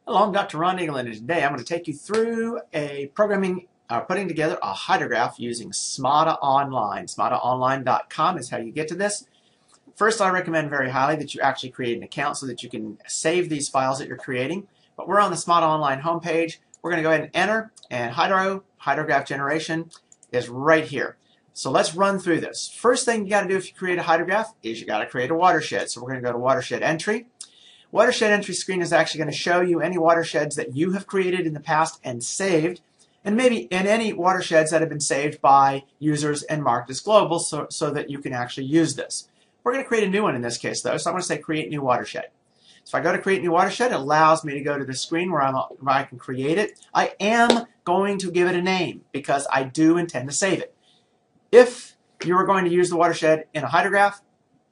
Hello, I'm Dr. Ron England, and today I'm going to take you through putting together a hydrograph using SMADA Online. SMADAonline.com is how you get to this. First, I recommend very highly that you actually create an account so that you can save these files that you're creating. But we're on the SMADA Online homepage. We're going to go ahead and enter, and hydrograph generation is right here. So let's run through this. First thing you got to do if you create a hydrograph is you got to create a watershed. So we're going to go to watershed entry. Watershed entry screen is actually going to show you any watersheds that you have created in the past and saved, and maybe any watersheds that have been saved by users and marked as global so that you can actually use this. We're going to create a new one in this case though, so I'm going to say create new watershed. So if I go to create new watershed, it allows me to go to the screen where I can create it. I am going to give it a name because I do intend to save it. If you are going to use the watershed in a hydrograph,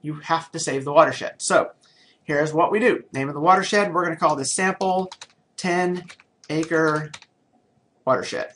you have to save the watershed. So here's what we do. Name of the watershed, we're going to call this sample 10-acre watershed.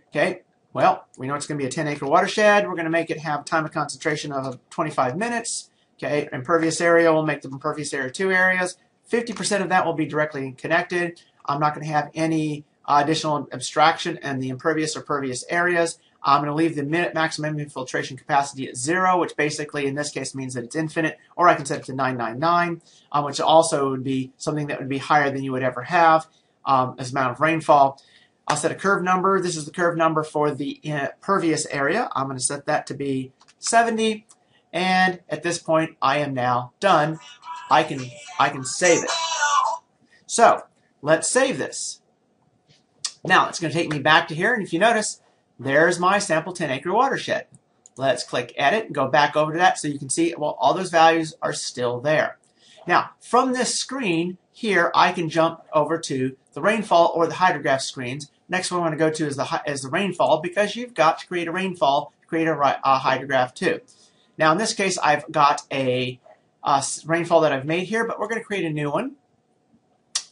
Okay, well, we know it's going to be a 10-acre watershed. We're going to make it have time of concentration of 25 minutes. Okay, impervious area, we'll make the impervious area 2 areas. 50% of that will be directly connected. I'm not going to have any additional abstraction in the impervious or pervious areas. I'm going to leave the minute maximum infiltration capacity at 0, which basically in this case means that it's infinite, or I can set it to 999, which also would be something that would be higher than you would ever have as amount of rainfall. I'll set a curve number. This is the curve number for the pervious area. I'm going to set that to be 70, and at this point I am now done. I can save it. So let's save this. Now it's going to take me back to here, and if you notice, there's my sample 10-acre watershed. Let's click edit and go back over to that so you can see, well, all those values are still there. Now, from this screen here, I can jump over to the rainfall or the hydrograph screens. Next one I want to go to is the rainfall, because you've got to create a rainfall to create a hydrograph too. Now, in this case, I've got a rainfall that I've made here, but we're going to create a new one.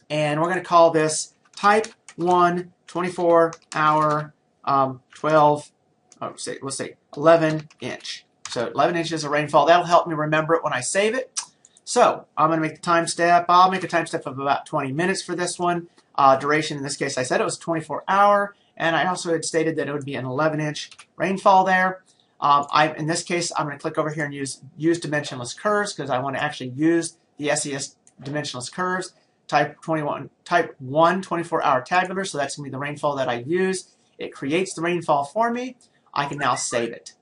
And we're going to call this type 1 24-hour 11 inch. So 11 inches of rainfall. That'll help me remember it when I save it. So I'm going to make the time step. I'll make a time step of about 20 minutes for this one. Duration in this case, I said it was 24-hour, and I also had stated that it would be an 11-inch rainfall there. In this case, I'm going to click over here and use dimensionless curves because I want to actually use the SES dimensionless curves. Type 1 24-hour tabular, so that's going to be the rainfall that I use. It creates the rainfall for me. I can now save it.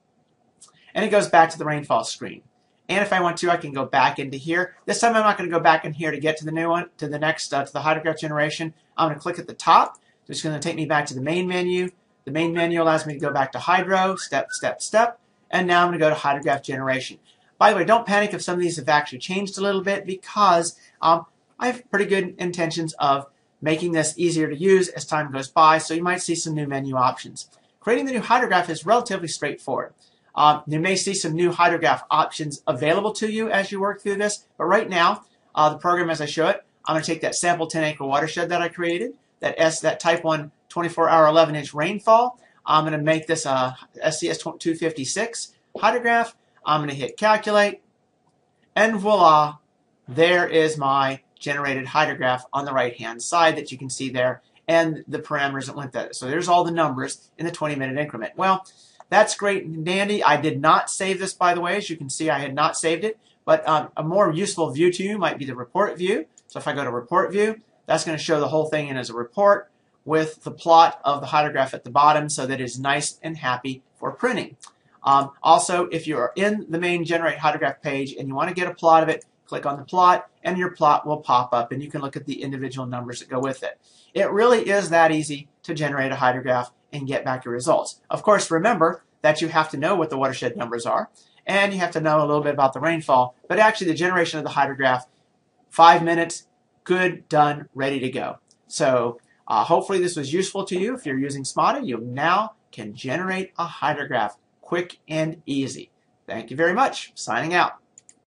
And it goes back to the rainfall screen. And if I want to, I can go back into here. This time I'm not going to go back in here to get to the new one, to the next, to the hydrograph generation. I'm going to click at the top. So it's going to take me back to the main menu. The main menu allows me to go back to hydro, step, step, step. And now I'm going to go to hydrograph generation. By the way, don't panic if some of these have actually changed a little bit, because I have pretty good intentions of making this easier to use as time goes by, so you might see some new menu options. Creating the new hydrograph is relatively straightforward. You may see some new hydrograph options available to you as you work through this, but right now, the program as I show it, I'm going to take that sample 10-acre watershed that I created, that type 1 24-hour 11-inch rainfall. I'm going to make this a SCS 256 hydrograph. I'm going to hit calculate, and voila, there is my generated hydrograph on the right-hand side that you can see there, and the parameters that went there. So there's all the numbers in the 20-minute increment. Well, that's great and dandy. I did not save this, by the way. As you can see, I had not saved it, but a more useful view to you might be the report view. So if I go to report view, that's going to show the whole thing in as a report with the plot of the hydrograph at the bottom, so that it's nice and happy for printing. Also, if you are in the main generate hydrograph page and you want to get a plot of it, click on the plot, and your plot will pop up, and you can look at the individual numbers that go with it. It really is that easy to generate a hydrograph and get back your results. Of course, remember that you have to know what the watershed numbers are, and you have to know a little bit about the rainfall, but actually the generation of the hydrograph, 5 minutes, good, done, ready to go. So hopefully this was useful to you. If you're using SMADA, you now can generate a hydrograph quick and easy. Thank you very much. Signing out.